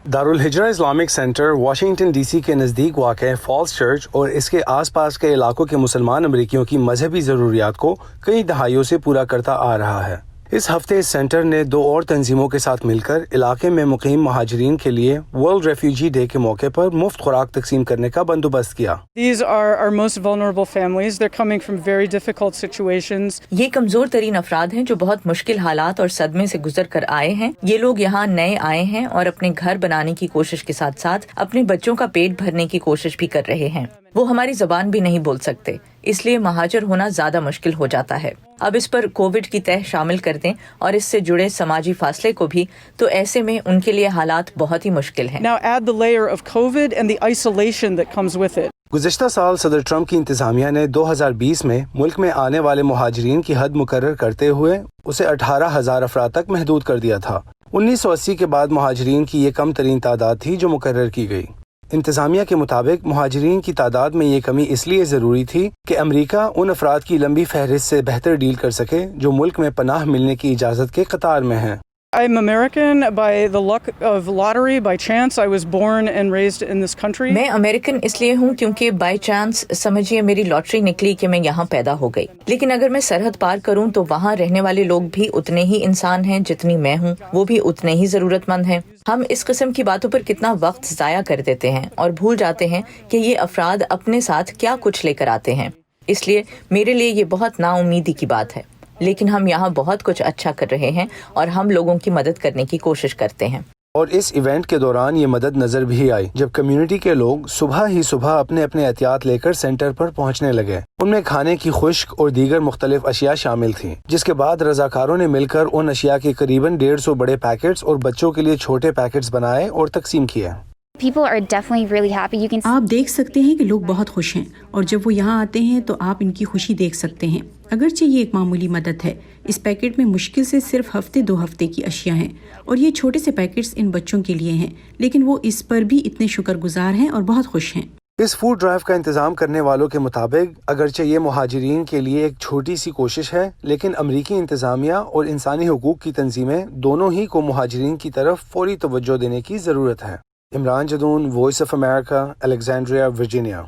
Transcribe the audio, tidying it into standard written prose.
دارالہجرہ Islamic Center Washington D C کے نزدیک واقع فالس چرچ اور اس کے آس پاس کے علاقوں کے مسلمان امریکیوں کی مذہبی ضروریات کو کئی دہائیوں سے پورا کرتا آ رہا ہے۔ اس ہفتے اس سینٹر نے 2 اور تنظیموں کے ساتھ مل کر علاقے میں مقیم مہاجرین کے لیے ورلڈ ریفیوجی ڈے کے موقع پر مفت خوراک تقسیم کرنے کا بندوبست کیا۔ These are our most vulnerable families. They're coming from very difficult situations. یہ کمزور ترین افراد ہیں جو بہت مشکل حالات اور صدمے سے گزر کر آئے ہیں۔ یہ لوگ یہاں نئے آئے ہیں اور اپنے گھر بنانے کی کوشش کے ساتھ ساتھ اپنے بچوں کا پیٹ بھرنے کی کوشش بھی کر رہے ہیں۔ وہ ہماری زبان بھی نہیں بول سکتے، اس لیے مہاجر ہونا زیادہ مشکل ہو جاتا ہے۔ اب اس پر کووڈ کی تہ شامل کر دیں اور اس سے جڑے سماجی فاصلے کو بھی، تو ایسے میں ان کے لیے حالات بہت ہی مشکل ہیں۔ Now add the layer of COVID and the isolation that comes with it. گزشتہ سال صدر ٹرمپ کی انتظامیہ نے 2020 میں ملک میں آنے والے مہاجرین کی حد مقرر کرتے ہوئے اسے 18,000 افراد تک محدود کر دیا تھا۔ 1980 کے بعد مہاجرین کی یہ کم ترین تعداد تھی جو مقرر کی گئی۔ انتظامیہ کے مطابق مہاجرین کی تعداد میں یہ کمی اس لیے ضروری تھی کہ امریکہ ان افراد کی لمبی فہرست سے بہتر ڈیل کر سکے جو ملک میں پناہ ملنے کی اجازت کے قطار میں ہیں۔ I'm American by the luck of lottery, by chance. I was born and raised in this country. میں امریکن اس لیے ہوں کیونکہ بائی چانس سمجھیے میری لاٹری نکلی کہ میں یہاں پیدا ہو گئی، لیکن اگر میں سرحد پار کروں تو وہاں رہنے والے لوگ بھی اتنے ہی انسان ہیں جتنی میں ہوں، وہ بھی اتنے ہی ضرورت مند ہیں۔ ہم اس قسم کی باتوں پر کتنا وقت ضائع کر دیتے ہیں اور بھول جاتے ہیں کہ یہ افراد اپنے ساتھ کیا کچھ لے کر آتے ہیں۔ اس لیے میرے لیے یہ بہت نا امیدی کی بات ہے، لیکن ہم یہاں بہت کچھ اچھا کر رہے ہیں اور ہم لوگوں کی مدد کرنے کی کوشش کرتے ہیں۔ اور اس ایونٹ کے دوران یہ مدد نظر بھی آئی جب کمیونٹی کے لوگ صبح اپنے احتیاط لے کر سینٹر پر پہنچنے لگے۔ ان میں کھانے کی خشک اور دیگر مختلف اشیاء شامل تھیں، جس کے بعد رضاکاروں نے مل کر ان اشیاء کے قریباً 150 بڑے پیکٹس اور بچوں کے لیے چھوٹے پیکٹس بنائے اور تقسیم کیے۔ People are definitely really happy. You can آپ دیکھ سکتے ہیں کہ لوگ بہت خوش ہیں اور جب وہ یہاں آتے ہیں تو آپ ان کی خوشی دیکھ سکتے ہیں۔ اگرچہ یہ ایک معمولی مدد ہے، اس پیکٹ میں مشکل سے صرف 2 ہفتے کی اشیاء ہیں اور یہ چھوٹے سے پیکٹس ان بچوں کے لیے ہیں، لیکن وہ اس پر بھی اتنے شکر گزار ہیں اور بہت خوش ہیں۔ اس فوڈ ڈرائیو کا انتظام کرنے والوں کے مطابق اگرچہ یہ مہاجرین کے لیے ایک چھوٹی سی کوشش ہے، لیکن امریکی انتظامیہ اور انسانی حقوق کی تنظیمیں دونوں ہی کو مہاجرین کی طرف فوری توجہ دینے کی ضرورت ہے۔ Imran Jadoon, voice of America, Alexandria, Virginia.